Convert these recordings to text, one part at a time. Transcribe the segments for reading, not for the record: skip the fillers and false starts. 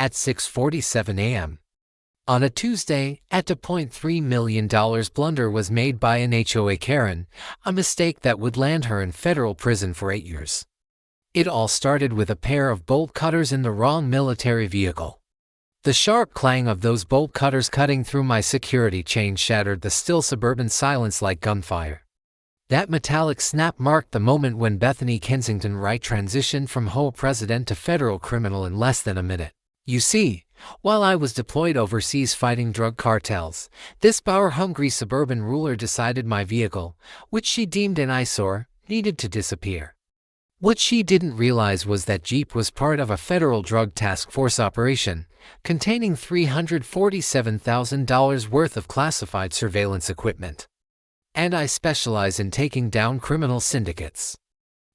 at 6:47 a.m. On a Tuesday, at $2.3 million blunder was made by an HOA Karen, a mistake that would land her in federal prison for 8 years. It all started with a pair of bolt cutters in the wrong military vehicle. The sharp clang of those bolt cutters cutting through my security chain shattered the still suburban silence like gunfire. That metallic snap marked the moment when Bethany Kensington Wright transitioned from HOA president to federal criminal in less than a minute. You see, while I was deployed overseas fighting drug cartels, this power-hungry suburban ruler decided my vehicle, which she deemed an eyesore, needed to disappear. What she didn't realize was that Jeep was part of a federal drug task force operation, containing $347,000 worth of classified surveillance equipment. And I specialize in taking down criminal syndicates.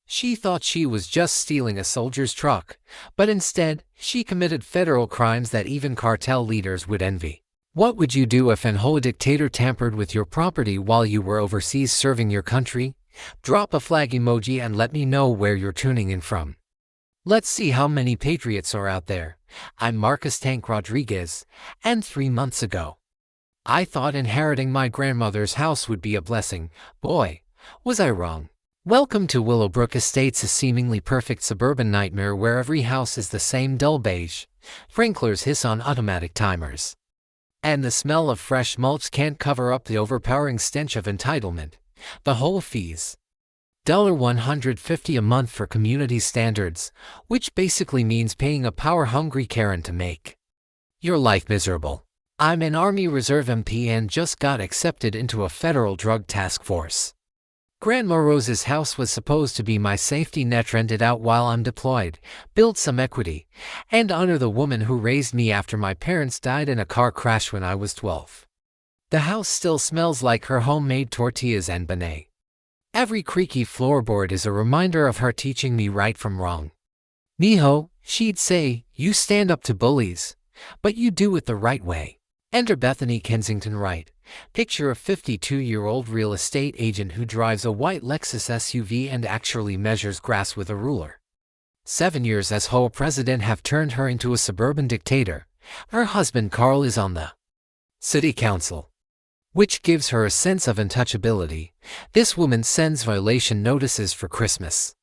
She thought she was just stealing a soldier's truck, but instead, she committed federal crimes that even cartel leaders would envy. What would you do if an HOA dictator tampered with your property while you were overseas serving your country? Drop a flag emoji and let me know where you're tuning in from. Let's see how many patriots are out there. I'm Marcus Tank Rodriguez, and 3 months ago, I thought inheriting my grandmother's house would be a blessing. Boy, was I wrong. Welcome to Willowbrook Estates, a seemingly perfect suburban nightmare where every house is the same dull beige, sprinklers hiss on automatic timers, and the smell of fresh mulch can't cover up the overpowering stench of entitlement. The whole fees. $150 a month for community standards, which basically means paying a power-hungry Karen to make your life miserable. I'm an Army Reserve MP and just got accepted into a federal drug task force. Grandma Rose's house was supposed to be my safety net, rented out while I'm deployed, build some equity, and honor the woman who raised me after my parents died in a car crash when I was 12. The house still smells like her homemade tortillas and benet. Every creaky floorboard is a reminder of her teaching me right from wrong. Mijo, she'd say, you stand up to bullies, but you do it the right way. Enter Bethany Kensington Wright. Picture a 52-year-old real estate agent who drives a white Lexus SUV and actually measures grass with a ruler. 7 years as HOA president have turned her into a suburban dictator. Her husband Carl is on the city council, which gives her a sense of untouchability. This woman sends violation notices for Christmas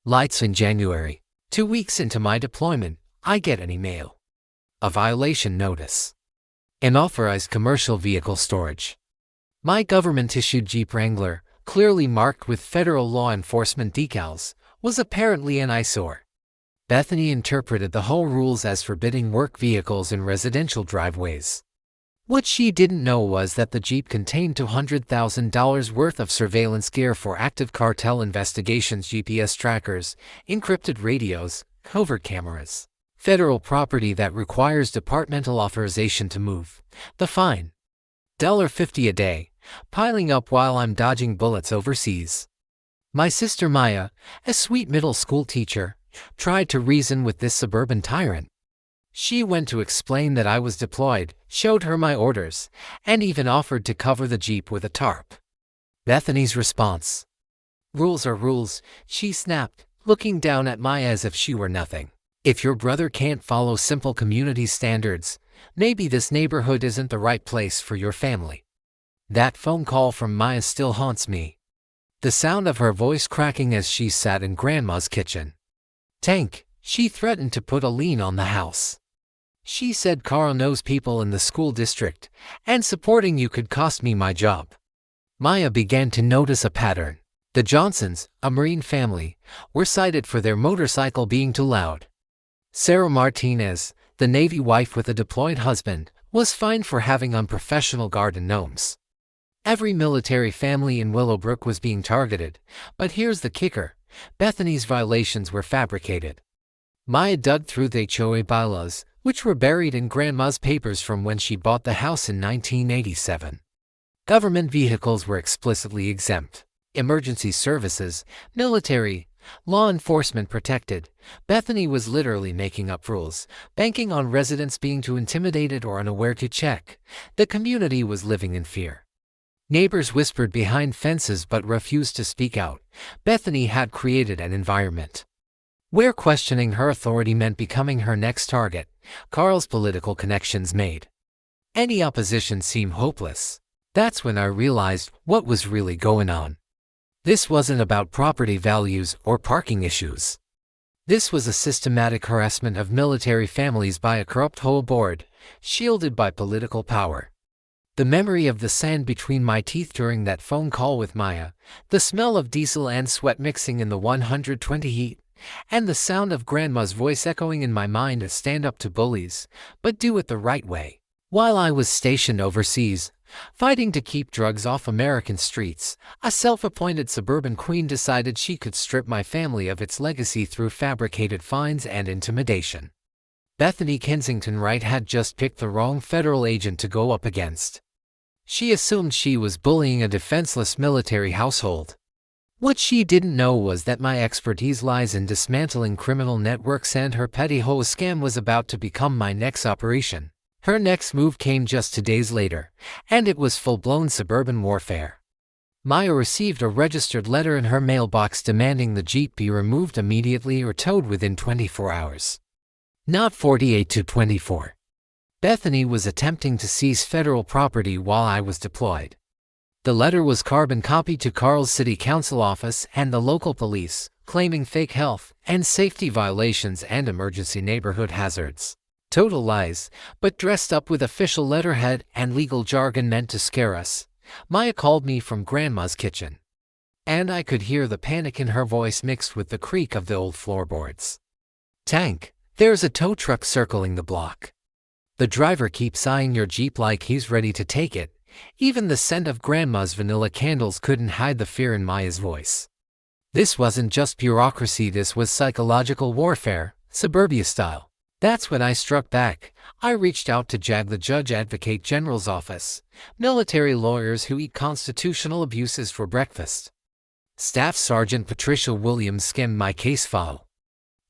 lights in January. 2 weeks into my deployment, I get an email. A violation notice. Unauthorized commercial vehicle storage. My government-issued Jeep Wrangler, clearly marked with federal law enforcement decals, was apparently an eyesore. Bethany interpreted the whole rules as forbidding work vehicles in residential driveways. What she didn't know was that the Jeep contained $200,000 worth of surveillance gear for active cartel investigations: GPS trackers, encrypted radios, covert cameras. Federal property that requires departmental authorization to move. The fine. $50 a day, piling up while I'm dodging bullets overseas. My sister Maya, a sweet middle school teacher, tried to reason with this suburban tyrant. She went to explain that I was deployed, showed her my orders, and even offered to cover the Jeep with a tarp. Bethany's response. Rules are rules, she snapped, looking down at Maya as if she were nothing. If your brother can't follow simple community standards, maybe this neighborhood isn't the right place for your family. That phone call from Maya still haunts me. The sound of her voice cracking as she sat in Grandma's kitchen. Tank, she threatened to put a lien on the house. She said Carl knows people in the school district, and supporting you could cost me my job. Maya began to notice a pattern. The Johnsons, a Marine family, were cited for their motorcycle being too loud. Sarah Martinez, the Navy wife with a deployed husband, was fined for having unprofessional garden gnomes. Every military family in Willowbrook was being targeted, but here's the kicker: Bethany's violations were fabricated. Maya dug through the HOA bylaws, which were buried in Grandma's papers from when she bought the house in 1987. Government vehicles were explicitly exempt. Emergency services, military, law enforcement protected. Bethany was literally making up rules, banking on residents being too intimidated or unaware to check. The community was living in fear. Neighbors whispered behind fences but refused to speak out. Bethany had created an environment where questioning her authority meant becoming her next target. Carl's political connections made any opposition seem hopeless. That's when I realized what was really going on. This wasn't about property values or parking issues. This was a systematic harassment of military families by a corrupt HOA board, shielded by political power. The memory of the sand between my teeth during that phone call with Maya, the smell of diesel and sweat mixing in the 120 heat, and the sound of Grandma's voice echoing in my mind: stand up to bullies, but do it the right way. While I was stationed overseas, fighting to keep drugs off American streets, a self-appointed suburban queen decided she could strip my family of its legacy through fabricated fines and intimidation. Bethany Kensington Wright had just picked the wrong federal agent to go up against. She assumed she was bullying a defenseless military household. What she didn't know was that my expertise lies in dismantling criminal networks, and her petty HOA scam was about to become my next operation. Her next move came just 2 days later, and it was full-blown suburban warfare. Maya received a registered letter in her mailbox demanding the Jeep be removed immediately or towed within 24 hours. Not 48 to 24. Bethany was attempting to seize federal property while I was deployed. The letter was carbon copied to Carl's city council office and the local police, claiming fake health and safety violations and emergency neighborhood hazards. Total lies, but dressed up with official letterhead and legal jargon meant to scare us. Maya called me from Grandma's kitchen, and I could hear the panic in her voice mixed with the creak of the old floorboards. "Tank, there's a tow truck circling the block. The driver keeps eyeing your Jeep like he's ready to take it." Even the scent of Grandma's vanilla candles couldn't hide the fear in Maya's voice. This wasn't just bureaucracy, this was psychological warfare, suburbia style. That's when I struck back. I reached out to JAG, the Judge Advocate General's office, military lawyers who eat constitutional abuses for breakfast. Staff Sergeant Patricia Williams skimmed my case file,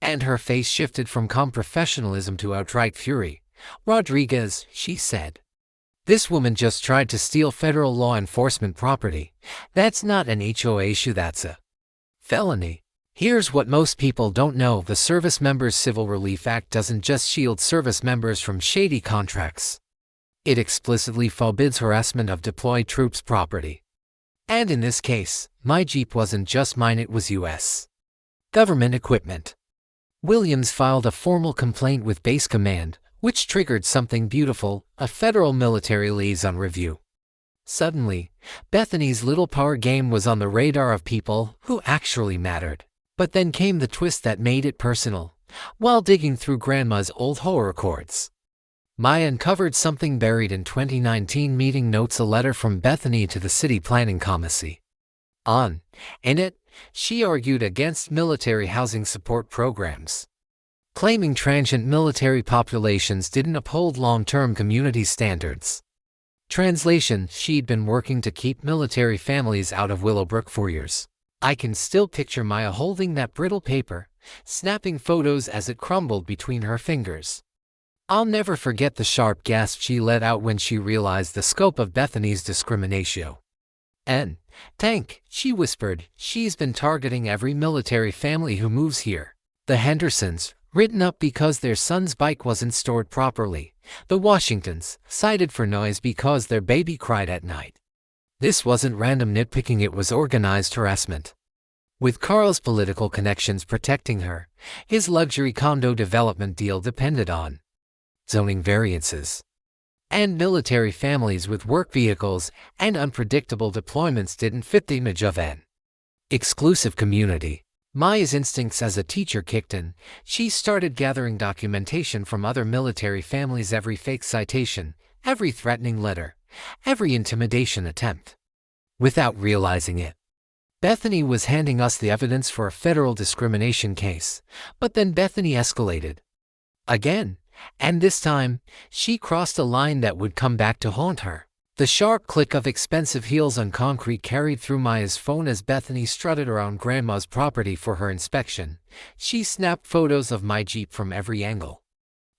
and her face shifted from calm professionalism to outright fury. "Rodriguez," she said, "this woman just tried to steal federal law enforcement property. That's not an HOA issue, that's a felony. Here's what most people don't know: the Service Members Civil Relief Act doesn't just shield service members from shady contracts. It explicitly forbids harassment of deployed troops' property. And in this case, my Jeep wasn't just mine, it was U.S. government equipment." Williams filed a formal complaint with Base Command, which triggered something beautiful: a federal military liaison review. Suddenly, Bethany's little power game was on the radar of people who actually mattered. But then came the twist that made it personal. While digging through Grandma's old HOA records, Maya uncovered something buried in 2019 meeting notes, a letter from Bethany to the City Planning Committee. In it, she argued against military housing support programs, claiming transient military populations didn't uphold long-term community standards. Translation: she'd been working to keep military families out of Willowbrook for years. I can still picture Maya holding that brittle paper, snapping photos as it crumbled between her fingers. I'll never forget the sharp gasp she let out when she realized the scope of Bethany's discrimination. "Tank," she whispered, "she's been targeting every military family who moves here. The Hendersons, written up because their son's bike wasn't stored properly. The Washingtons, cited for noise because their baby cried at night. This wasn't random nitpicking, it was organized harassment. With Carl's political connections protecting her, his luxury condo development deal depended on zoning variances. And military families with work vehicles and unpredictable deployments didn't fit the image of an exclusive community. Maya's instincts as a teacher kicked in. She started gathering documentation from other military families: every fake citation, every threatening letter, every intimidation attempt. Without realizing it, Bethany was handing us the evidence for a federal discrimination case. But then Bethany escalated again, and this time, she crossed a line that would come back to haunt her. The sharp click of expensive heels on concrete carried through Maya's phone as Bethany strutted around Grandma's property for her inspection. She snapped photos of my Jeep from every angle,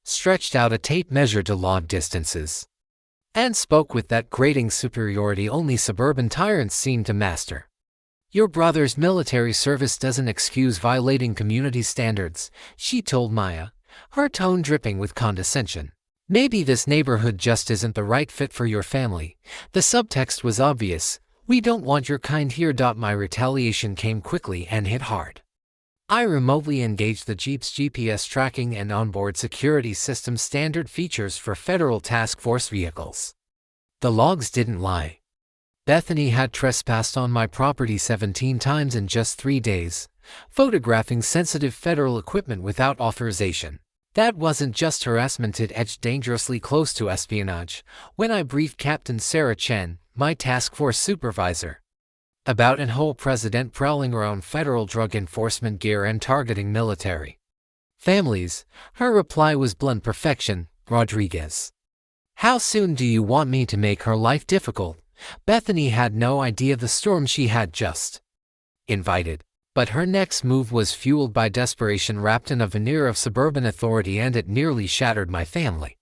stretched out a tape measure to log distances, and spoke with that grating superiority only suburban tyrants seem to master. "Your brother's military service doesn't excuse violating community standards," she told Maya, her tone dripping with condescension. "Maybe this neighborhood just isn't the right fit for your family." The subtext was obvious. "We don't want your kind here." My retaliation came quickly and hit hard. I remotely engaged the Jeep's GPS tracking and onboard security system, standard features for federal task force vehicles. The logs didn't lie. Bethany had trespassed on my property 17 times in just 3 days, photographing sensitive federal equipment without authorization. That wasn't just harassment, it edged dangerously close to espionage. When I briefed Captain Sarah Chen, my task force supervisor, about an HOA president prowling around federal drug enforcement gear and targeting military families, her reply was blunt perfection. "Rodriguez, how soon do you want me to make her life difficult?" Bethany had no idea the storm she had just invited. But her next move was fueled by desperation, wrapped in a veneer of suburban authority, and it nearly shattered my family.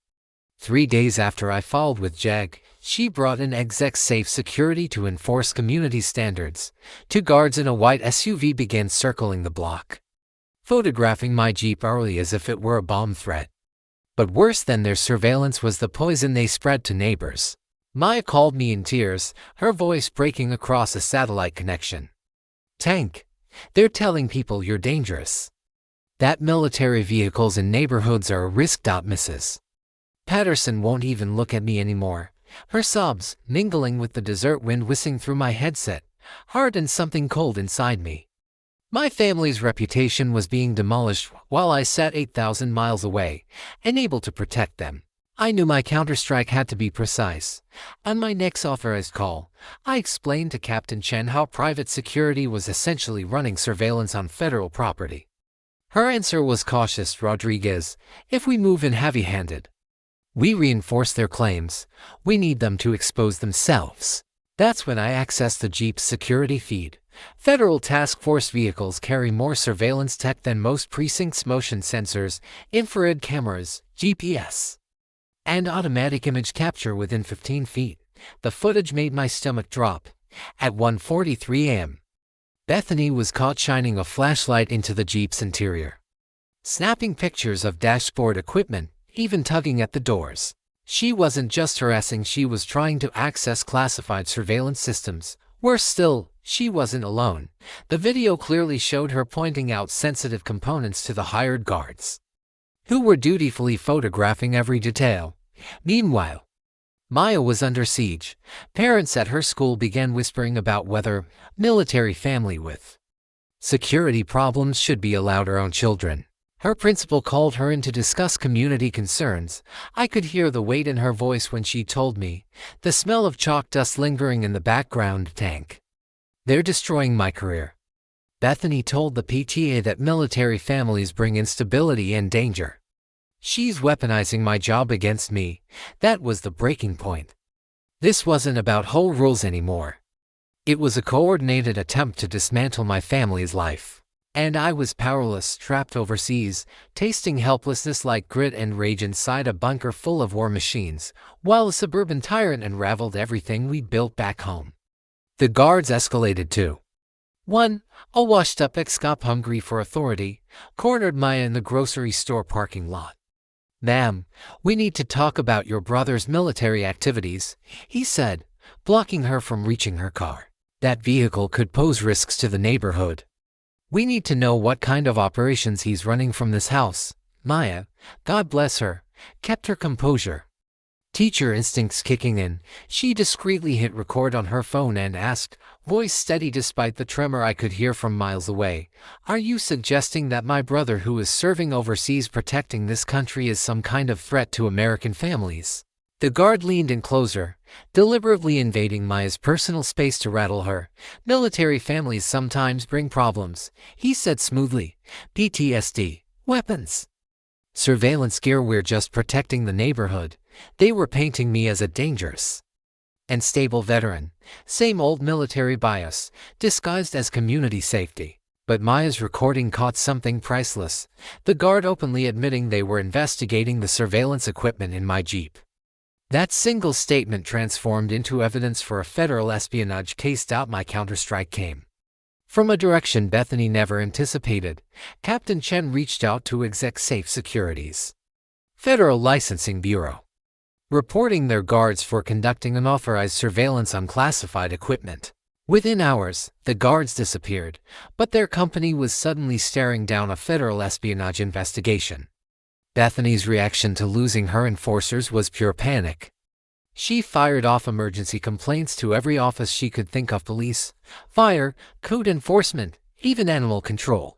3 days after I filed with JAG, she brought in exec-safe security to enforce community standards. 2 guards in a white SUV began circling the block, photographing my Jeep hourly as if it were a bomb threat. But worse than their surveillance was the poison they spread to neighbors. Maya called me in tears, her voice breaking across a satellite connection. "Tank, they're telling people you're dangerous. That military vehicles in neighborhoods are a risk. Mrs. Patterson won't even look at me anymore." Her sobs, mingling with the desert wind whistling through my headset, hardened something cold inside me. My family's reputation was being demolished while I sat 8,000 miles away, unable to protect them. I knew my counterstrike had to be precise. On my next authorized call, I explained to Captain Chen how private security was essentially running surveillance on federal property. Her answer was cautious. "Rodriguez, if we move in heavy-handed, we reinforce their claims. We need them to expose themselves." That's when I accessed the Jeep's security feed. Federal task force vehicles carry more surveillance tech than most precincts: motion sensors, infrared cameras, GPS, and automatic image capture within 15 feet. The footage made my stomach drop. At 1:43 a.m., Bethany was caught shining a flashlight into the Jeep's interior, snapping pictures of dashboard equipment, even tugging at the doors. She wasn't just harassing, she was trying to access classified surveillance systems. Worse still, she wasn't alone. The video clearly showed her pointing out sensitive components to the hired guards, who were dutifully photographing every detail. Meanwhile, Maya was under siege. Parents at her school began whispering about whether military family with security problems should be allowed her own children. Her principal called her in to discuss community concerns. I could hear the weight in her voice when she told me, the smell of chalk dust lingering in the background. "Tank, they're destroying my career." Bethany told the PTA that military families bring instability and danger. "She's weaponizing my job against me." That was the breaking point. This wasn't about whole rules anymore. It was a coordinated attempt to dismantle my family's life. And I was powerless, trapped overseas, tasting helplessness like grit and rage inside a bunker full of war machines, while a suburban tyrant unraveled everything we built back home. The guards escalated too. One, a washed-up ex-cop hungry for authority, cornered Maya in the grocery store parking lot. "Ma'am, we need to talk about your brother's military activities," he said, blocking her from reaching her car. "That vehicle could pose risks to the neighborhood. We need to know what kind of operations he's running from this house." Maya, God bless her, kept her composure. Teacher instincts kicking in, she discreetly hit record on her phone and asked, voice steady despite the tremor I could hear from miles away, "Are you suggesting that my brother, who is serving overseas protecting this country, is some kind of threat to American families?" The guard leaned in closer, deliberately invading Maya's personal space to rattle her. "Military families sometimes bring problems," he said smoothly. "PTSD, weapons, surveillance gear. We're just protecting the neighborhood." They were painting me as a dangerous and stable veteran. Same old military bias, disguised as community safety. But Maya's recording caught something priceless. The guard openly admitting they were investigating the surveillance equipment in my Jeep. That single statement transformed into evidence for a federal espionage case. My counterstrike came From a direction Bethany never anticipated, Captain Chen reached out to Exec Safe Securities Federal Licensing Bureau, reporting their guards for conducting unauthorized surveillance on classified equipment. Within hours, the guards disappeared, but their company was suddenly staring down a federal espionage investigation. Bethany's reaction to losing her enforcers was pure panic. She fired off emergency complaints to every office she could think of: police, fire, code enforcement, even animal control.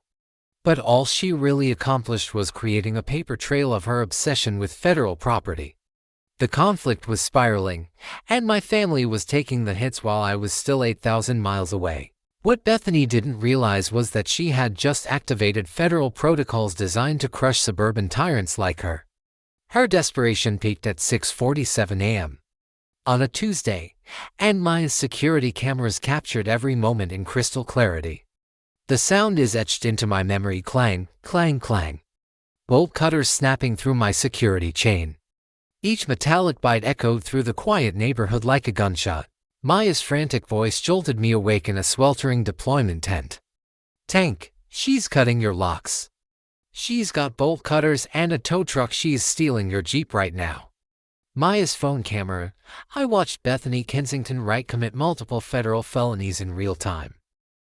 But all she really accomplished was creating a paper trail of her obsession with federal property. The conflict was spiraling, and my family was taking the hits while I was still 8,000 miles away. What Bethany didn't realize was that she had just activated federal protocols designed to crush suburban tyrants like her. Her desperation peaked at 6:47 a.m. on a Tuesday, and my security cameras captured every moment in crystal clarity. The sound is etched into my memory: clang, clang, clang. Bolt cutters snapping through my security chain. Each metallic bite echoed through the quiet neighborhood like a gunshot. Maya's frantic voice jolted me awake in a sweltering deployment tent. "Tank, she's cutting your locks. She's got bolt cutters and a tow truck. She's stealing your Jeep right now." Maya's phone camera. I watched Bethany Kensington Wright commit multiple federal felonies in real time.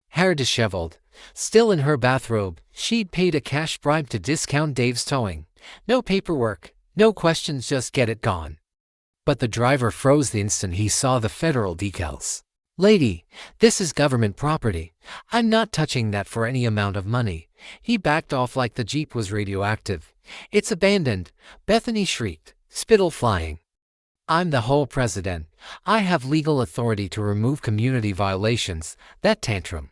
Hair disheveled, still in her bathrobe, she'd paid a cash bribe to Discount Dave's Towing. No paperwork, no questions, just get it gone. But the driver froze the instant he saw the federal decals. "Lady, this is government property. I'm not touching that for any amount of money." He backed off like the Jeep was radioactive. "It's abandoned," Bethany shrieked, spittle flying. "I'm the whole president. I have legal authority to remove community violations." That tantrum,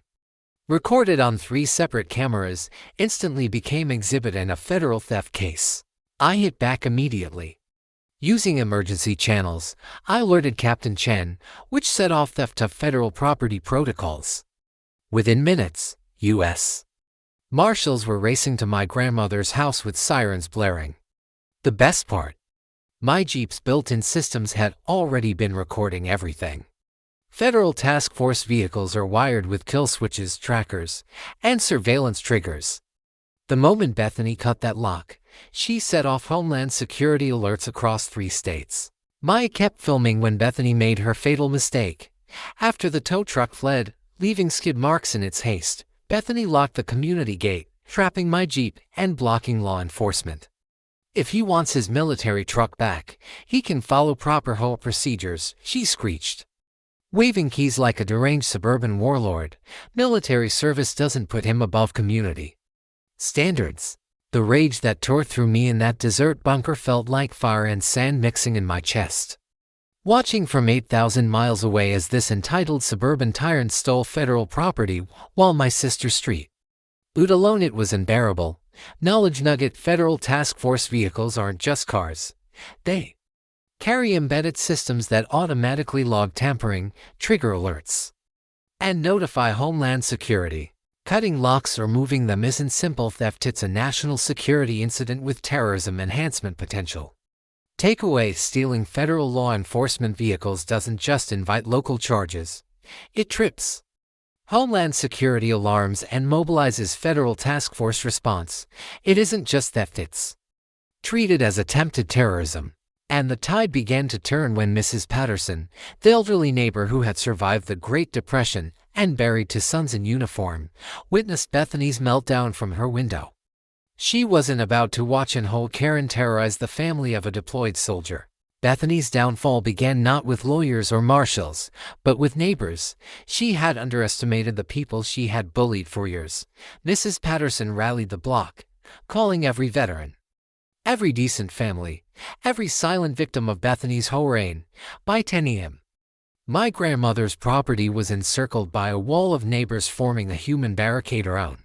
recorded on 3 separate cameras, instantly became exhibit in a federal theft case. I hit back immediately. Using emergency channels, I alerted Captain Chen, which set off theft of federal property protocols. Within minutes, U.S. Marshals were racing to my grandmother's house with sirens blaring. The best part: my Jeep's built-in systems had already been recording everything. Federal task force vehicles are wired with kill switches, trackers, and surveillance triggers. The moment Bethany cut that lock, she set off Homeland Security alerts across 3 states. Maya kept filming when Bethany made her fatal mistake. After the tow truck fled, leaving skid marks in its haste, Bethany locked the community gate, trapping my Jeep and blocking law enforcement. "If he wants his military truck back, he can follow proper HOA procedures," she screeched, waving keys like a deranged suburban warlord. "Military service doesn't put him above community standards." The rage that tore through me in that desert bunker felt like fire and sand mixing in my chest. Watching from 8,000 miles away as this entitled suburban tyrant stole federal property while my sister street looted alone, it was unbearable. Knowledge nugget: federal task force vehicles aren't just cars. They carry embedded systems that automatically log tampering, trigger alerts, and notify Homeland Security. Cutting locks or moving them isn't simple theft, it's a national security incident with terrorism enhancement potential. Takeaway: stealing federal law enforcement vehicles doesn't just invite local charges. It trips Homeland Security alarms and mobilizes federal task force response. It isn't just theft, it's treated as attempted terrorism. And the tide began to turn when Mrs. Patterson, the elderly neighbor who had survived the Great Depression and buried 2 sons in uniform, witnessed Bethany's meltdown from her window. She wasn't about to watch and hold Karen terrorize the family of a deployed soldier. Bethany's downfall began not with lawyers or marshals, but with neighbors. She had underestimated the people she had bullied for years. Mrs. Patterson rallied the block, calling every veteran, every decent family, every silent victim of Bethany's HOA reign. By 10 a.m., my grandmother's property was encircled by a wall of neighbors forming a human barricade around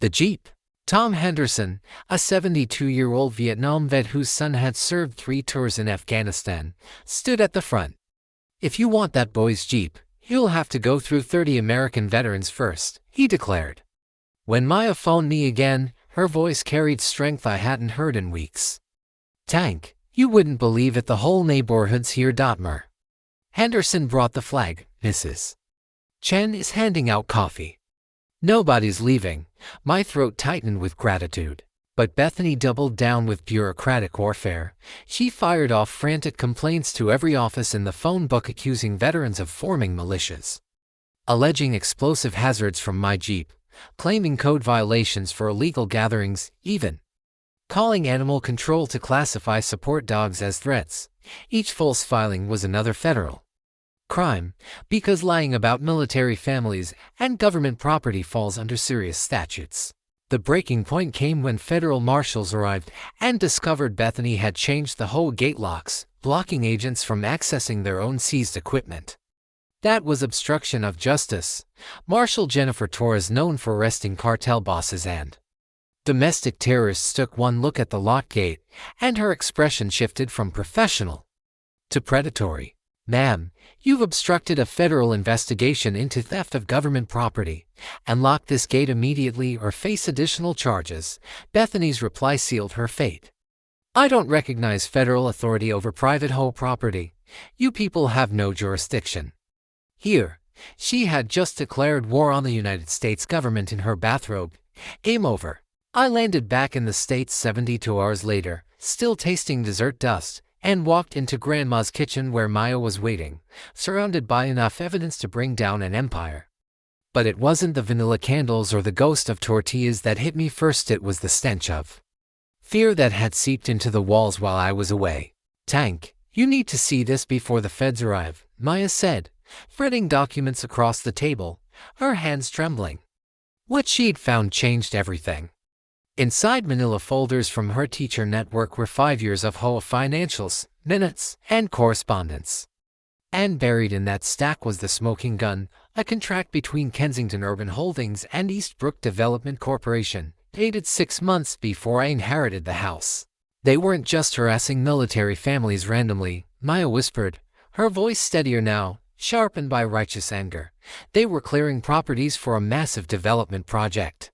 the Jeep. Tom Henderson, a 72-year-old Vietnam vet whose son had served 3 tours in Afghanistan, stood at the front. "If you want that boy's Jeep, you'll have to go through 30 American veterans first," he declared. When Maya phoned me again, her voice carried strength I hadn't heard in weeks. "Tank, you wouldn't believe it, the whole neighborhood's here. Mer." Henderson brought the flag. "Mrs. Chen is handing out coffee." Nobody's leaving. My throat tightened with gratitude. But Bethany doubled down with bureaucratic warfare. She fired off frantic complaints to every office in the phone book accusing veterans of forming militias, alleging explosive hazards from my Jeep, claiming code violations for illegal gatherings, even calling animal control to classify support dogs as threats. Each false filing was another federal crime, because lying about military families and government property falls under serious statutes. The breaking point came when federal marshals arrived and discovered Bethany had changed the HOA gate locks, blocking agents from accessing their own seized equipment. That was obstruction of justice. Marshal Jennifer Torres, known for arresting cartel bosses and domestic terrorists, took one look at the lock gate, and her expression shifted from professional to predatory. "Ma'am, you've obstructed a federal investigation into theft of government property, and lock this gate immediately or face additional charges." Bethany's reply sealed her fate. "I don't recognize federal authority over private HOA property. You people have no jurisdiction here." She had just declared war on the United States government in her bathrobe. Game over. I landed back in the States 72 hours later, still tasting dessert dust, and walked into Grandma's kitchen where Maya was waiting, surrounded by enough evidence to bring down an empire. But it wasn't the vanilla candles or the ghost of tortillas that hit me first. It was the stench of fear that had seeped into the walls while I was away. "Tank, you need to see this before the feds arrive," Maya said, spreading documents across the table, her hands trembling. What she'd found changed everything. Inside manila folders from her teacher network were 5 years of HOA financials, minutes, and correspondence. And buried in that stack was the smoking gun, a contract between Kensington Urban Holdings and Eastbrook Development Corporation, dated 6 months before I inherited the house. "They weren't just harassing military families randomly," Maya whispered, her voice steadier now, sharpened by righteous anger. "They were clearing properties for a massive development project."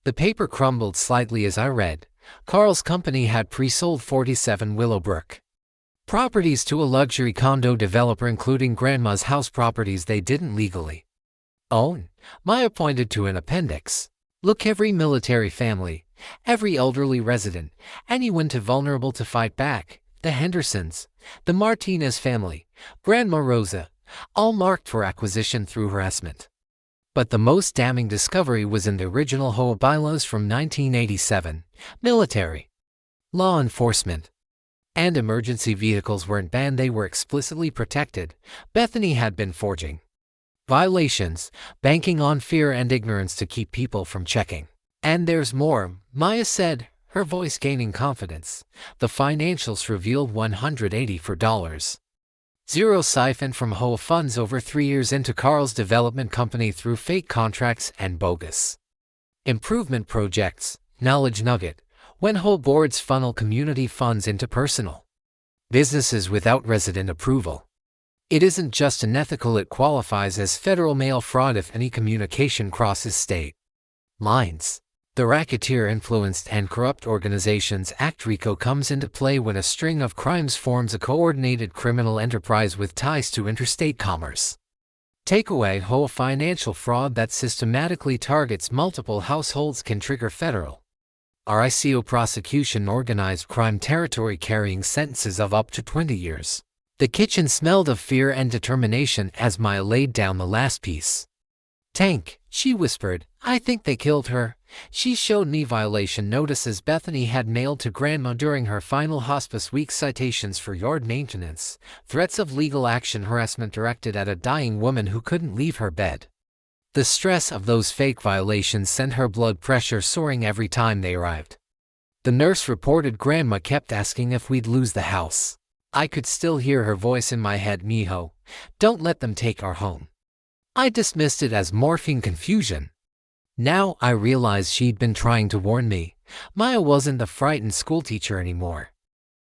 The paper crumbled slightly as I read. Carl's company had pre-sold 47 Willowbrook properties to a luxury condo developer, including Grandma's house properties they didn't legally own. Maya pointed to an appendix. "Look, every military family, every elderly resident, anyone too vulnerable to fight back, the Hendersons, the Martinez family, Grandma Rosa, all marked for acquisition through harassment." But the most damning discovery was in the original HOA bylaws from 1987. Military, law enforcement, and emergency vehicles weren't banned, they were explicitly protected. Bethany had been forging violations, banking on fear and ignorance to keep people from checking. "And there's more," Maya said, her voice gaining confidence. "The financials revealed $184,000. Zero siphoned from HOA funds over 3 years into Carl's development company through fake contracts and bogus improvement projects." Knowledge nugget: when HOA boards funnel community funds into personal businesses without resident approval, it isn't just unethical, it qualifies as federal mail fraud if any communication crosses state lines. The Racketeer-Influenced and Corrupt Organizations Act (RICO) comes into play when a string of crimes forms a coordinated criminal enterprise with ties to interstate commerce. Take away HOA financial fraud that systematically targets multiple households can trigger federal RICO prosecution, organized crime territory, carrying sentences of up to 20 years. The kitchen smelled of fear and determination as Maya laid down the last piece. "Tank," she whispered, "I think they killed her." She showed me violation notices Bethany had mailed to Grandma during her final hospice week, citations for yard maintenance, threats of legal action, harassment directed at a dying woman who couldn't leave her bed. The stress of those fake violations sent her blood pressure soaring every time they arrived. The nurse reported Grandma kept asking if we'd lose the house. I could still hear her voice in my head, "Mijo, don't let them take our home." I dismissed it as morphine confusion. Now I realized she'd been trying to warn me. Maya wasn't the frightened schoolteacher anymore.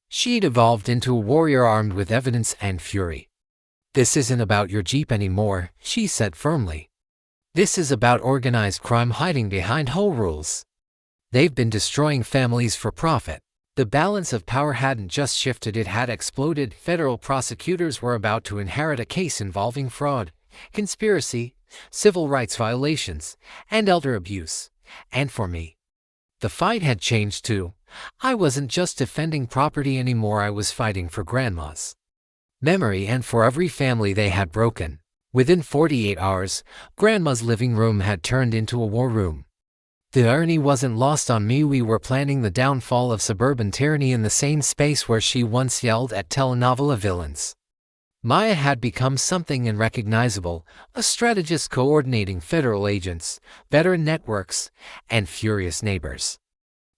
She'd evolved into a warrior armed with evidence and fury. "This isn't about your Jeep anymore," she said firmly. "This is about organized crime hiding behind HOA rules. They've been destroying families for profit." The balance of power hadn't just shifted, it had exploded. Federal prosecutors were about to inherit a case involving fraud, conspiracy, civil rights violations, and elder abuse. And for me, the fight had changed too. I wasn't just defending property anymore, I was fighting for Grandma's memory and for every family they had broken. Within 48 hours, Grandma's living room had turned into a war room. The irony wasn't lost on me. We were planning the downfall of suburban tyranny in the same space where she once yelled at telenovela villains. Maya had become something unrecognizable, a strategist coordinating federal agents, veteran networks, and furious neighbors.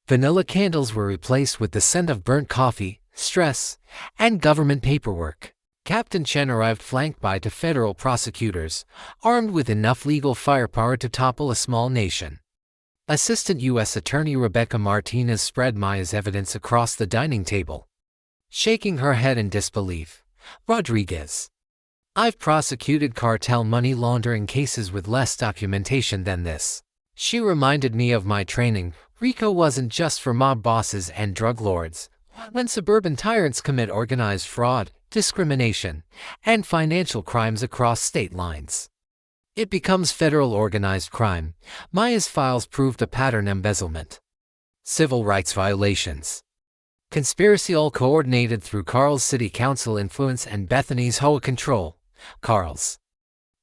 Vanilla candles were replaced with the scent of burnt coffee, stress, and government paperwork. Captain Chen arrived flanked by two federal prosecutors, armed with enough legal firepower to topple a small nation. Assistant U.S. Attorney Rebecca Martinez spread Maya's evidence across the dining table. Shaking her head in disbelief, Rodriguez, "I've prosecuted cartel money laundering cases with less documentation than this." She reminded me of my training. RICO wasn't just for mob bosses and drug lords. When suburban tyrants commit organized fraud, discrimination, and financial crimes across state lines, it becomes federal organized crime. Maya's files proved a pattern: embezzlement, civil rights violations, conspiracy, all coordinated through Carl's city council influence and Bethany's HOA control. Carl's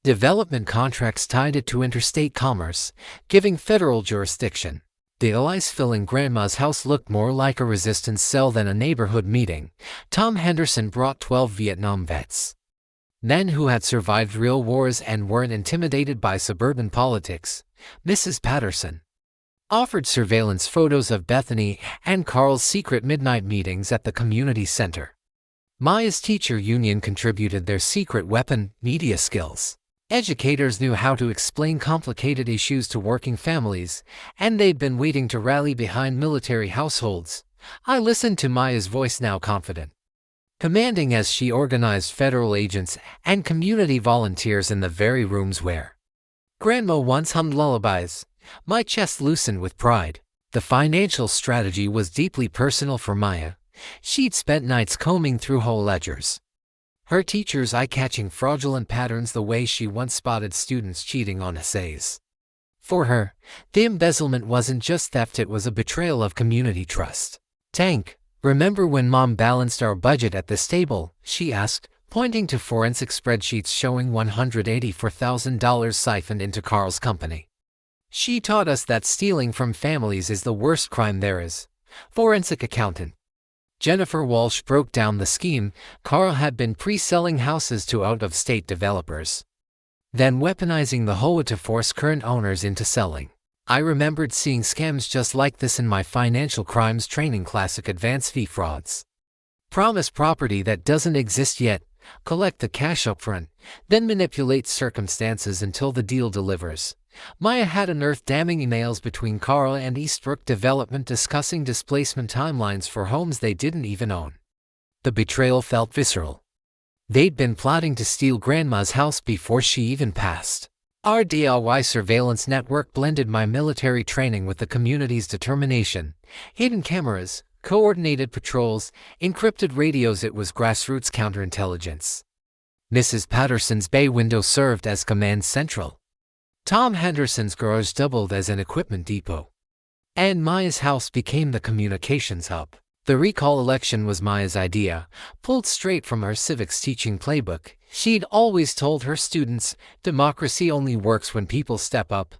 development contracts tied it to interstate commerce, giving federal jurisdiction. The allies filling Grandma's house looked more like a resistance cell than a neighborhood meeting. Tom Henderson brought 12 Vietnam vets, men who had survived real wars and weren't intimidated by suburban politics. Mrs. Patterson offered surveillance photos of Bethany and Carl's secret midnight meetings at the community center. Maya's teacher union contributed their secret weapon: media skills. Educators knew how to explain complicated issues to working families, and they'd been waiting to rally behind military households. I listened to Maya's voice, now confident, commanding, as she organized federal agents and community volunteers in the very rooms where Grandma once hummed lullabies. My chest loosened with pride. The financial strategy was deeply personal for Maya. She'd spent nights combing through whole ledgers, her teachers' eye-catching fraudulent patterns, the way she once spotted students cheating on essays. For her, the embezzlement wasn't just theft, it was a betrayal of community trust. "Tank, remember when Mom balanced our budget at this table?" she asked, pointing to forensic spreadsheets showing $184,000 siphoned into Carl's company. "She taught us that stealing from families is the worst crime there is." Forensic accountant Jennifer Walsh broke down the scheme. Carl had been pre-selling houses to out-of-state developers, then weaponizing the HOA to force current owners into selling. I remembered seeing scams just like this in my financial crimes training. Classic advance fee frauds. Promise property that doesn't exist yet, collect the cash upfront, then manipulate circumstances until the deal delivers. Maya had unearthed damning emails between Carl and Eastbrook Development discussing displacement timelines for homes they didn't even own. The betrayal felt visceral. They'd been plotting to steal Grandma's house before she even passed. Our DIY surveillance network blended my military training with the community's determination. Hidden cameras, coordinated patrols, encrypted radios. It was grassroots counterintelligence. Mrs. Patterson's bay window served as command central. Tom Henderson's garage doubled as an equipment depot. And Maya's house became the communications hub. The recall election was Maya's idea, pulled straight from her civics teaching playbook. She'd always told her students, democracy only works when people step up.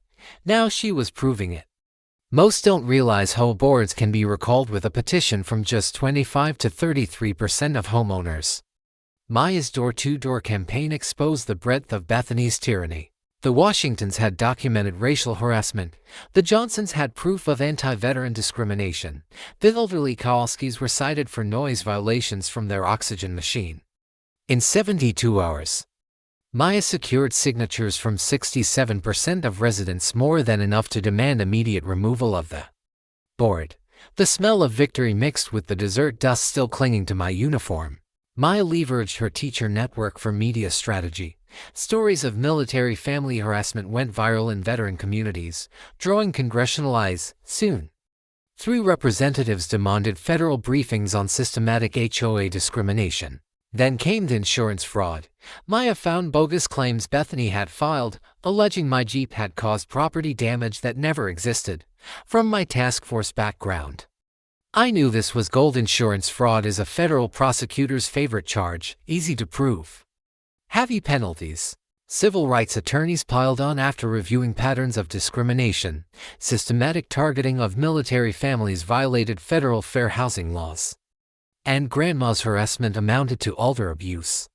Now she was proving it. Most don't realize HOA boards can be recalled with a petition from just 25 to 33% of homeowners. Maya's door-to-door campaign exposed the breadth of Bethany's tyranny. The Washingtons had documented racial harassment. The Johnsons had proof of anti-veteran discrimination. The elderly Kowalskis were cited for noise violations from their oxygen machine. In 72 hours, Maya secured signatures from 67% of residents, more than enough to demand immediate removal of the board. The smell of victory mixed with the dessert dust still clinging to my uniform. Maya leveraged her teacher network for media strategy. Stories of military family harassment went viral in veteran communities, drawing congressional eyes. Soon, 3 representatives demanded federal briefings on systematic HOA discrimination. Then came the insurance fraud. Maya found bogus claims Bethany had filed, alleging my Jeep had caused property damage that never existed. From my task force background, I knew this was gold. Insurance fraud is a federal prosecutor's favorite charge, easy to prove. Heavy penalties. Civil rights attorneys piled on after reviewing patterns of discrimination. Systematic targeting of military families violated federal fair housing laws. And grandma's harassment amounted to elder abuse.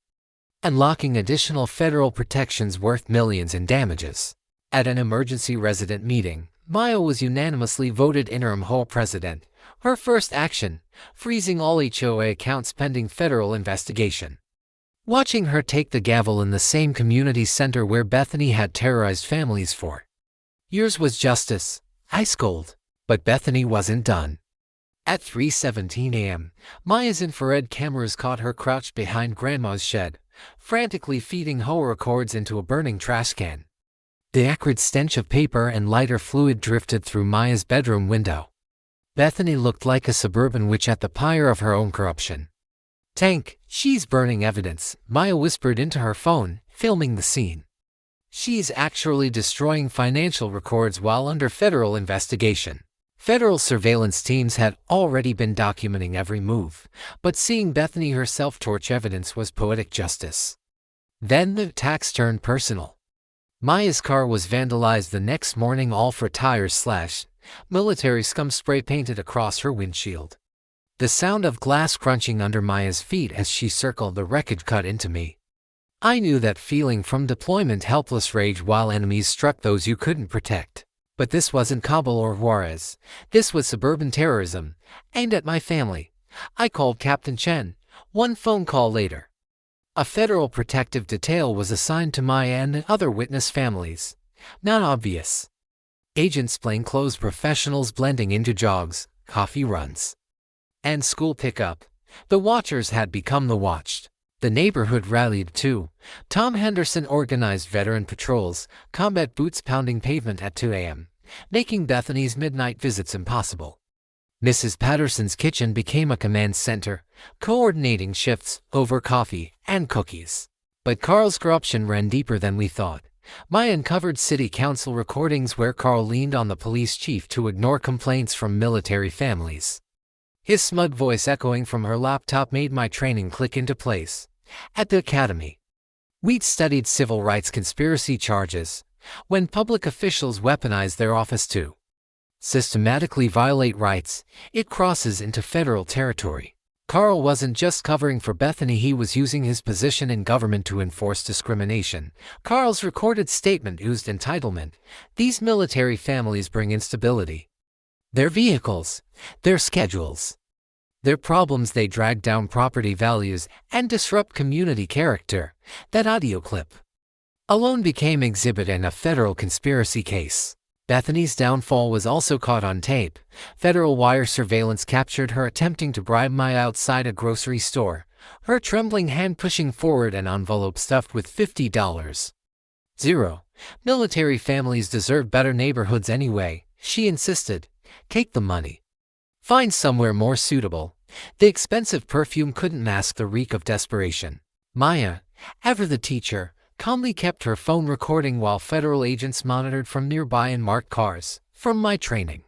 Unlocking additional federal protections worth millions in damages. At an emergency resident meeting, Maya was unanimously voted interim HOA president. Her first action, freezing all HOA accounts pending federal investigation. Watching her take the gavel in the same community center where Bethany had terrorized families for years was justice, ice cold. But Bethany wasn't done. At 3:17 a.m., Maya's infrared cameras caught her crouched behind Grandma's shed, frantically feeding HOA records into a burning trash can. The acrid stench of paper and lighter fluid drifted through Maya's bedroom window. Bethany looked like a suburban witch at the pyre of her own corruption. "Tank, she's burning evidence," Maya whispered into her phone, filming the scene. "She's actually destroying financial records while under federal investigation." Federal surveillance teams had already been documenting every move, but seeing Bethany herself torch evidence was poetic justice. Then the attacks turned personal. Maya's car was vandalized the next morning, all for tires slashed, military scum spray painted across her windshield. The sound of glass crunching under Maya's feet as she circled the wreckage cut into me. I knew that feeling from deployment, helpless rage while enemies struck those you couldn't protect. But this wasn't Kabul or Juarez. This was suburban terrorism, aimed at my family. I called Captain Chen. One phone call later, a federal protective detail was assigned to Maya and the other witness families. Not obvious. Agents, plainclothes professionals blending into jogs, coffee runs, and school pickup. The watchers had become the watched. The neighborhood rallied too. Tom Henderson organized veteran patrols, combat boots pounding pavement at 2 a.m., making Bethany's midnight visits impossible. Mrs. Patterson's kitchen became a command center, coordinating shifts over coffee and cookies. But Carl's corruption ran deeper than we thought. Maya uncovered city council recordings where Carl leaned on the police chief to ignore complaints from military families. His smug voice echoing from her laptop made my training click into place. At the academy, we'd studied civil rights conspiracy charges, when public officials weaponize their office to systematically violate rights. It crosses into federal territory. Carl wasn't just covering for Bethany, he was using his position in government to enforce discrimination. Carl's recorded statement oozed entitlement. These military families bring instability. Their vehicles, their schedules, their problems, they drag down property values and disrupt community character. That audio clip alone became exhibit in a federal conspiracy case. Bethany's downfall was also caught on tape. Federal wire surveillance captured her attempting to bribe Maya outside a grocery store, her trembling hand pushing forward an envelope stuffed with $50. Military families deserve better neighborhoods anyway, she insisted. Take the money. Find somewhere more suitable. The expensive perfume couldn't mask the reek of desperation. Maya, ever the teacher, calmly kept her phone recording while federal agents monitored from nearby and marked cars. From my training,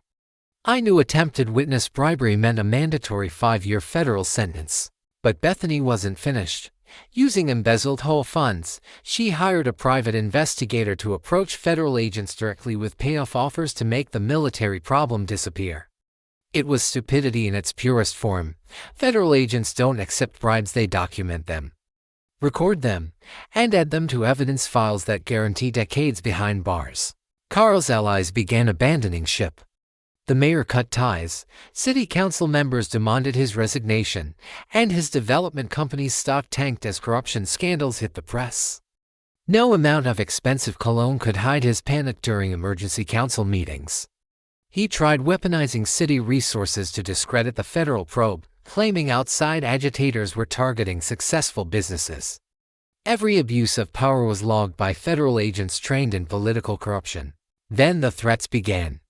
I knew attempted witness bribery meant a mandatory 5-year federal sentence. But Bethany wasn't finished. Using embezzled HOA funds, she hired a private investigator to approach federal agents directly with payoff offers to make the military problem disappear. It was stupidity in its purest form. Federal agents don't accept bribes, they document them, record them, and add them to evidence files that guarantee decades behind bars. Carl's allies began abandoning ship. The mayor cut ties, city council members demanded his resignation, and his development company's stock tanked as corruption scandals hit the press. No amount of expensive cologne could hide his panic during emergency council meetings. He tried weaponizing city resources to discredit the federal probe, claiming outside agitators were targeting successful businesses. Every abuse of power was logged by federal agents trained in political corruption. Then the threats began.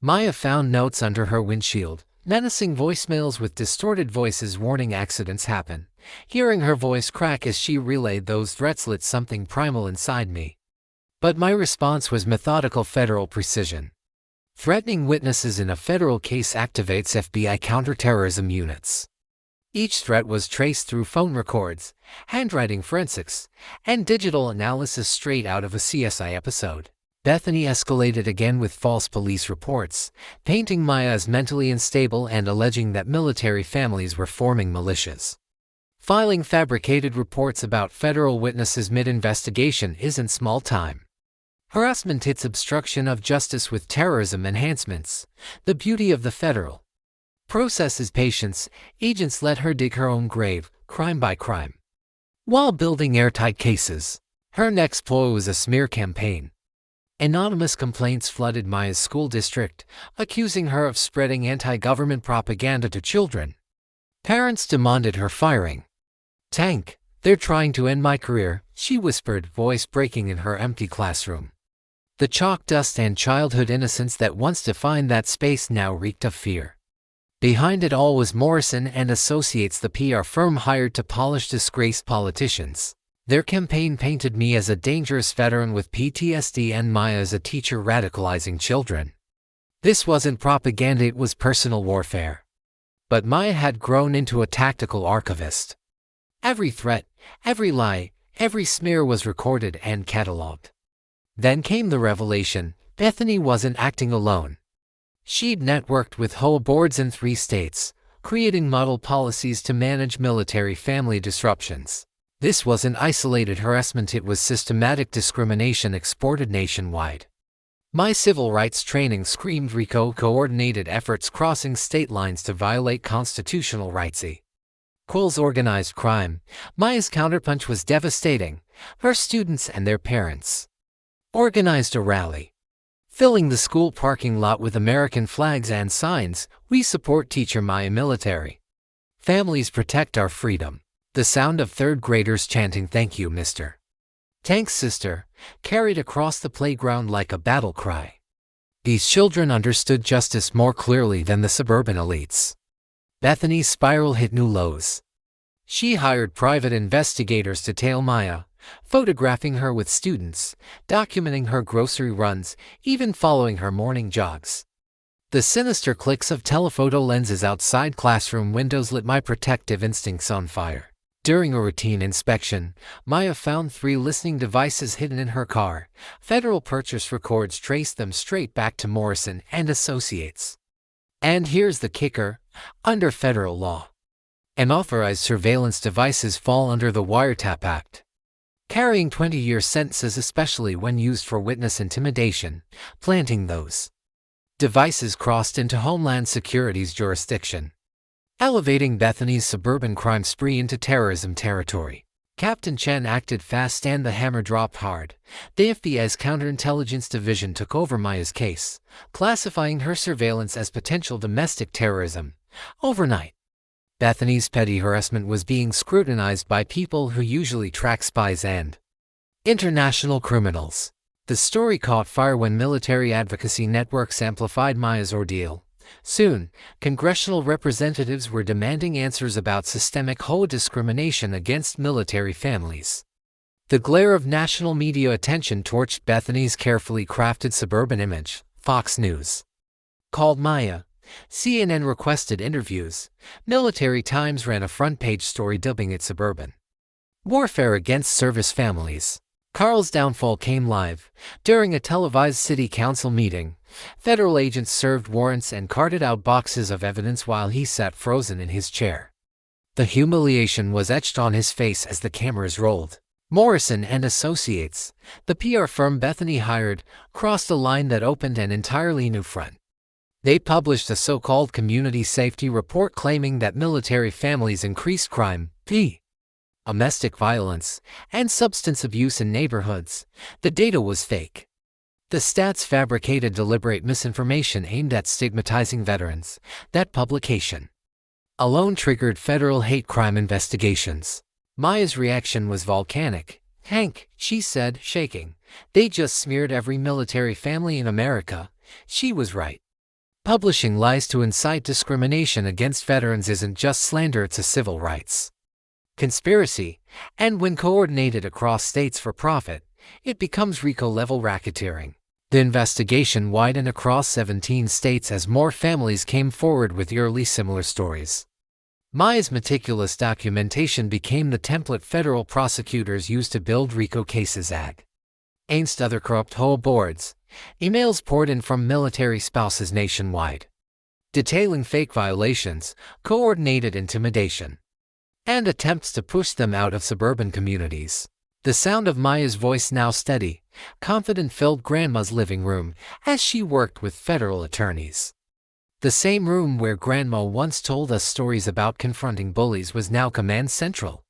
Maya found notes under her windshield, menacing voicemails with distorted voices warning accidents happen. Hearing her voice crack as she relayed those threats lit something primal inside me. But my response was methodical federal precision. Threatening witnesses in a federal case activates FBI counterterrorism units. Each threat was traced through phone records, handwriting forensics, and digital analysis straight out of a CSI episode. Bethany escalated again with false police reports, painting Maya as mentally unstable and alleging that military families were forming militias. Filing fabricated reports about federal witnesses mid-investigation isn't small time. Harassment hits obstruction of justice with terrorism enhancements. The beauty of the federal process is patience. Agents let her dig her own grave, crime by crime, while building airtight cases. Her next ploy was a smear campaign. Anonymous complaints flooded Maya's school district, accusing her of spreading anti-government propaganda to children. Parents demanded her firing. "Tank, they're trying to end my career," she whispered, voice breaking in her empty classroom. The chalk dust and childhood innocence that once defined that space now reeked of fear. Behind it all was Morrison and Associates, the PR firm hired to polish disgraced politicians. Their campaign painted me as a dangerous veteran with PTSD and Maya as a teacher radicalizing children. This wasn't propaganda, it was personal warfare. But Maya had grown into a tactical archivist. Every threat, every lie, every smear was recorded and catalogued. Then came the revelation: Bethany wasn't acting alone. She'd networked with HOA boards in 3 states, creating model policies to manage military family disruptions. This wasn't isolated harassment, it was systematic discrimination exported nationwide. My civil rights training screamed RICO, coordinated efforts crossing state lines to violate constitutional rights. Quill's organized crime. Maya's counterpunch was devastating. Her students and their parents organized a rally, filling the school parking lot with American flags and signs. "We support Teacher Maya Military. Families protect our freedom." The sound of 3rd graders chanting "Thank you, Mr. Tank's sister," carried across the playground like a battle cry. These children understood justice more clearly than the suburban elites. Bethany's spiral hit new lows. She hired private investigators to tail Maya, photographing her with students, documenting her grocery runs, even following her morning jogs. The sinister clicks of telephoto lenses outside classroom windows lit my protective instincts on fire. During a routine inspection, Maya found 3 listening devices hidden in her car. Federal purchase records traced them straight back to Morrison and Associates. And here's the kicker: under federal law, unauthorized surveillance devices fall under the Wiretap Act, carrying 20-year sentences, especially when used for witness intimidation. Planting those devices crossed into Homeland Security's jurisdiction, elevating Bethany's suburban crime spree into terrorism territory. Captain Chen acted fast and the hammer dropped hard. The FBI's counterintelligence division took over Maya's case, classifying her surveillance as potential domestic terrorism. Overnight, Bethany's petty harassment was being scrutinized by people who usually track spies and international criminals. The story caught fire when military advocacy networks amplified Maya's ordeal. Soon, congressional representatives were demanding answers about systemic HOA discrimination against military families. The glare of national media attention torched Bethany's carefully crafted suburban image. Fox News called Maya. CNN requested interviews. Military Times ran a front-page story dubbing it suburban warfare against service families. Carl's downfall came live. During a televised city council meeting, federal agents served warrants and carted out boxes of evidence while he sat frozen in his chair. The humiliation was etched on his face as the cameras rolled. Morrison and Associates, the PR firm Bethany hired, crossed a line that opened an entirely new front. They published a so-called community safety report claiming that military families increased crime, domestic violence, and substance abuse in neighborhoods. The data was fake. The stats fabricated deliberate misinformation aimed at stigmatizing veterans. That publication alone triggered federal hate crime investigations. Maya's reaction was volcanic. "Hank," she said, shaking, "they just smeared every military family in America." She was right. Publishing lies to incite discrimination against veterans isn't just slander, it's a civil rights conspiracy, and when coordinated across states for profit, it becomes RICO-level racketeering. The investigation widened across 17 states as more families came forward with eerily similar stories. Maya's meticulous documentation became the template federal prosecutors used to build RICO cases against other corrupt HOA boards. Emails poured in from military spouses nationwide, detailing fake violations, coordinated intimidation, and attempts to push them out of suburban communities. The sound of Maya's voice now steady, confident filled Grandma's living room as she worked with federal attorneys. The same room where Grandma once told us stories about confronting bullies was now command central.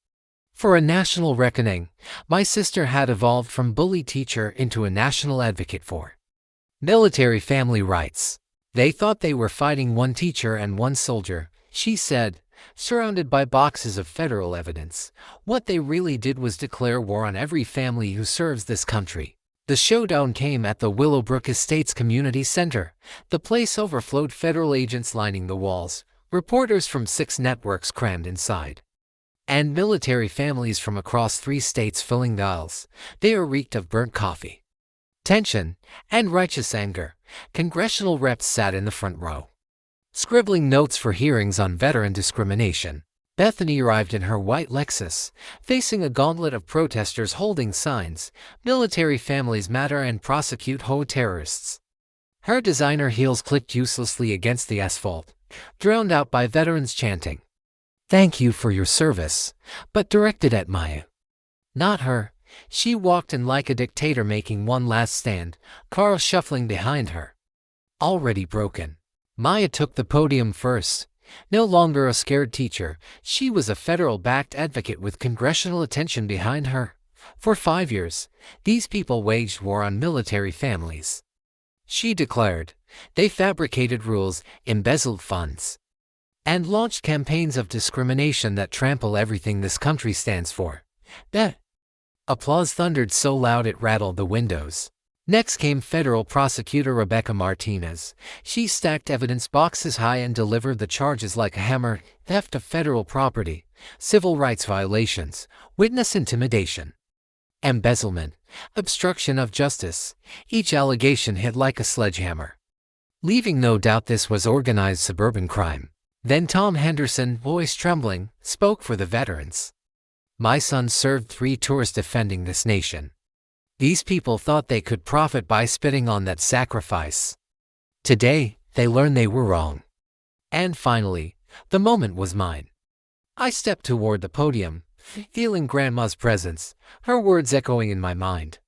For a national reckoning, my sister had evolved from bully teacher into a national advocate for military family rights. They thought they were fighting one teacher and one soldier, she said, surrounded by boxes of federal evidence. What they really did was declare war on every family who serves this country. The showdown came at the Willowbrook Estates Community Center. The place overflowed, federal agents lining the walls, reporters from 6 networks crammed inside, and military families from across 3 states filling the aisles. They reeked of burnt coffee, tension, and righteous anger. Congressional reps sat in the front row, scribbling notes for hearings on veteran discrimination. Bethany arrived in her white Lexus, facing a gauntlet of protesters holding signs, "Military Families Matter" and "Prosecute HOA Terrorists." Her designer heels clicked uselessly against the asphalt, drowned out by veterans chanting, "Thank you for your service," but directed at Maya, not her. She walked in like a dictator, making one last stand, Carl shuffling behind her, already broken. Maya took the podium first. No longer a scared teacher, she was a federal-backed advocate with congressional attention behind her. For 5 years, these people waged war on military families, she declared. They fabricated rules, embezzled funds, and launched campaigns of discrimination that trample everything this country stands for. That applause thundered so loud it rattled the windows. Next came federal prosecutor Rebecca Martinez. She stacked evidence boxes high and delivered the charges like a hammer: theft of federal property, civil rights violations, witness intimidation, embezzlement, obstruction of justice. Each allegation hit like a sledgehammer, leaving no doubt this was organized suburban crime. Then Tom Henderson, voice trembling, spoke for the veterans. "My son served 3 tours defending this nation. These people thought they could profit by spitting on that sacrifice. Today, they learned they were wrong." And finally, the moment was mine. I stepped toward the podium, feeling Grandma's presence, her words echoing in my mind.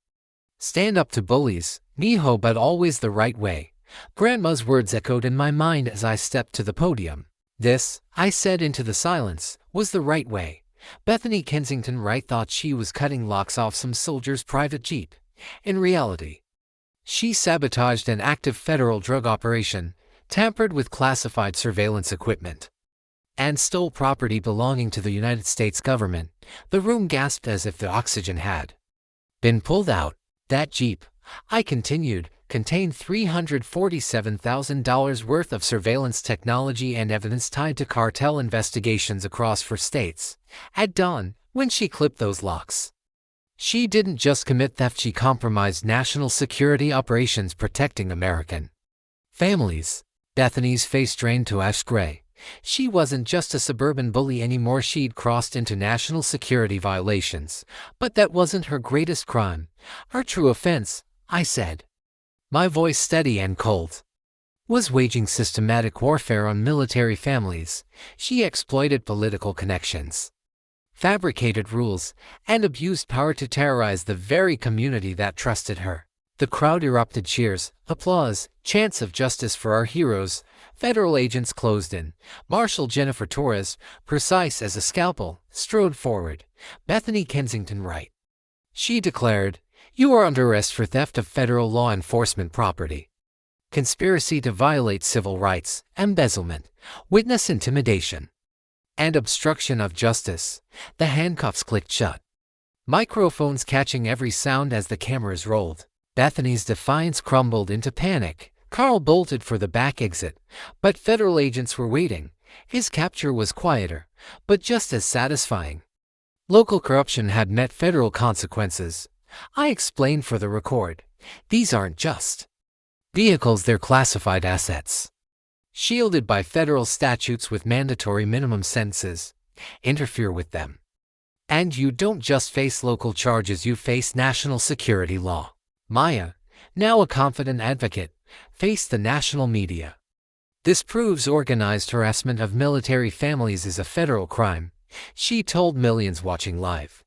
"Stand up to bullies, mijo, but always the right way." Grandma's words echoed in my mind as I stepped to the podium. This, I said into the silence, was the right way. Bethany Kensington Wright thought she was cutting locks off some soldier's private jeep. In reality, she sabotaged an active federal drug operation, tampered with classified surveillance equipment, and stole property belonging to the United States government. The room gasped as if the oxygen had been pulled out. That jeep, I continued, contained $347,000 worth of surveillance technology and evidence tied to cartel investigations across 4 states. At dawn, when she clipped those locks, she didn't just commit theft, she compromised national security operations protecting American families. Bethany's face drained to ash gray. She wasn't just a suburban bully anymore, she'd crossed into national security violations. But that wasn't her greatest crime. Her true offense, I said, my voice steady and cold, was waging systematic warfare on military families. She exploited political connections, fabricated rules, and abused power to terrorize the very community that trusted her. The crowd erupted: cheers, applause, chants of justice for our heroes. Federal agents closed in. Marshal Jennifer Torres, precise as a scalpel, strode forward. "Bethany Kensington Wright," she declared, "you are under arrest for theft of federal law enforcement property, conspiracy to violate civil rights, embezzlement, witness intimidation, and obstruction of justice." The handcuffs clicked shut, microphones catching every sound as the cameras rolled. Bethany's defiance crumbled into panic. Carl bolted for the back exit, but federal agents were waiting. His capture was quieter, but just as satisfying. Local corruption had met federal consequences. I explained for the record. These aren't just vehicles, they're classified assets, shielded by federal statutes with mandatory minimum sentences. Interfere with them, and you don't just face local charges, you face national security law. Maya, now a confident advocate, faced the national media. This proves organized harassment of military families is a federal crime, she told millions watching live.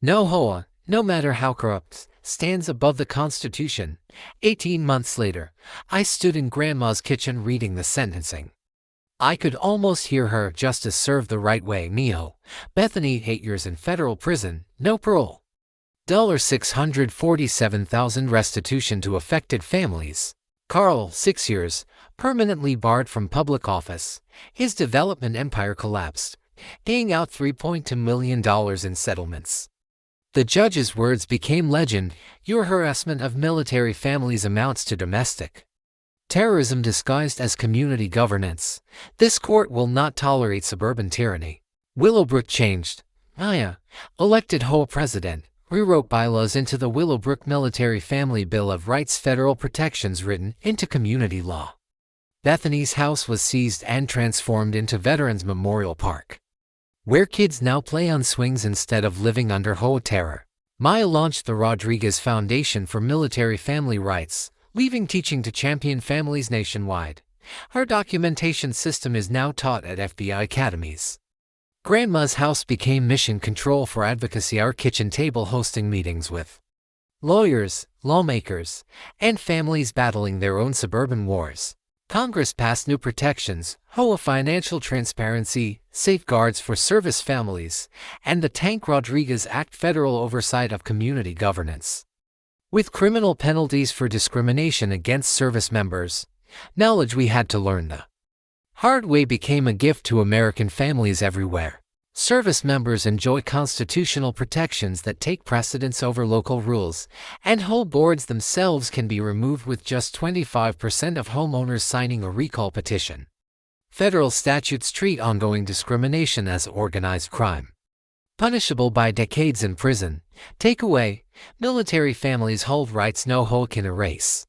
No HOA, no matter how corrupt, stands above the Constitution. 18 months later, I stood in Grandma's kitchen reading the sentencing. I could almost hear her: justice served the right way. Neo, Bethany, 8 years in federal prison, no parole. $647,000 restitution to affected families. Carl, 6 years, permanently barred from public office. His development empire collapsed, paying out $3.2 million in settlements. The judge's words became legend: your harassment of military families amounts to domestic terrorism disguised as community governance. This court will not tolerate suburban tyranny. Willowbrook changed. Maya, elected HOA president, rewrote bylaws into the Willowbrook Military Family Bill of Rights, federal protections written into community law. Bethany's house was seized and transformed into Veterans Memorial Park, where kids now play on swings instead of living under HOA terror. Maya launched the Rodriguez Foundation for Military Family Rights, leaving teaching to champion families nationwide. Her documentation system is now taught at FBI academies. Grandma's house became mission control for advocacy, our kitchen table hosting meetings with lawyers, lawmakers, and families battling their own suburban wars. Congress passed new protections: HOA financial transparency, safeguards for service families, and the Tank Rodriguez Act, federal oversight of community governance, with criminal penalties for discrimination against service members. Knowledge we had to learn the hard way became a gift to American families everywhere. Service members enjoy constitutional protections that take precedence over local rules, and HOA boards themselves can be removed with just 25% of homeowners signing a recall petition. Federal statutes treat ongoing discrimination as organized crime, punishable by decades in prison. Takeaway: military families hold rights no HOA can erase,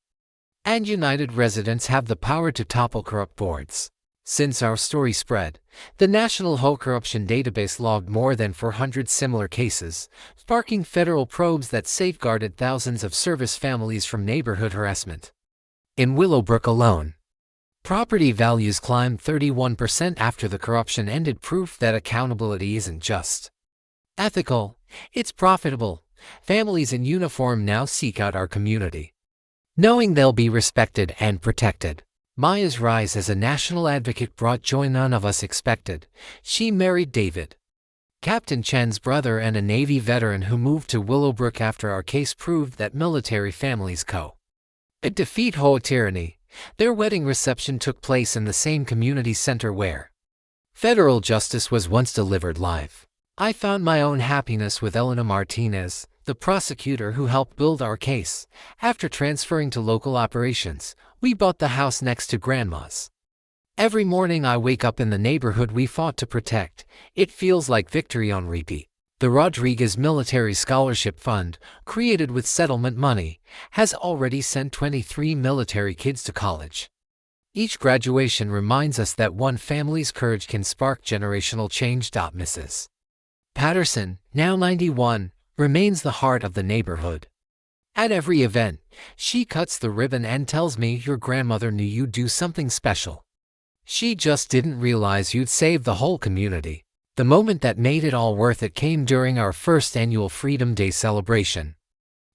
and United residents have the power to topple corrupt boards. Since our story spread, the National HOA Corruption Database logged more than 400 similar cases, sparking federal probes that safeguarded thousands of service families from neighborhood harassment. In Willowbrook alone, property values climbed 31% after the corruption ended, proof that accountability isn't just ethical, it's profitable. Families in uniform now seek out our community, knowing they'll be respected and protected. Maya's rise as a national advocate brought joy none of us expected. She married David, Captain Chen's brother and a Navy veteran who moved to Willowbrook after our case proved that military families defeat HOA tyranny. Their wedding reception took place in the same community center where federal justice was once delivered live. I found my own happiness with Elena Martinez, the prosecutor who helped build our case. After transferring to local operations, we bought the house next to Grandma's. Every morning I wake up in the neighborhood we fought to protect. It feels like victory on repeat. The Rodriguez Military Scholarship Fund, created with settlement money, has already sent 23 military kids to college. Each graduation reminds us that one family's courage can spark generational change. Mrs. Patterson, now 91, remains the heart of the neighborhood. At every event, she cuts the ribbon and tells me, your grandmother knew you'd do something special. She just didn't realize you'd save the whole community. The moment that made it all worth it came during our first annual Freedom Day celebration.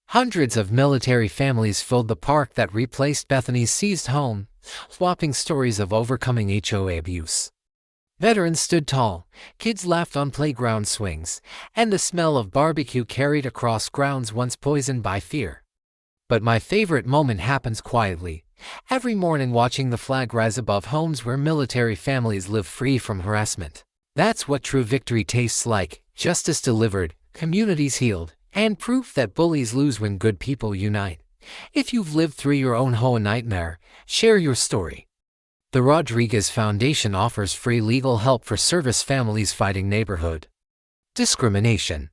Hundreds of military families filled the park that replaced Bethany's seized home, swapping stories of overcoming HOA abuse. Veterans stood tall, kids laughed on playground swings, and the smell of barbecue carried across grounds once poisoned by fear. But my favorite moment happens quietly, every morning watching the flag rise above homes where military families live free from harassment. That's what true victory tastes like: justice delivered, communities healed, and proof that bullies lose when good people unite. If you've lived through your own HOA nightmare, share your story. The Rodriguez Foundation offers free legal help for service families fighting neighborhood Discrimination.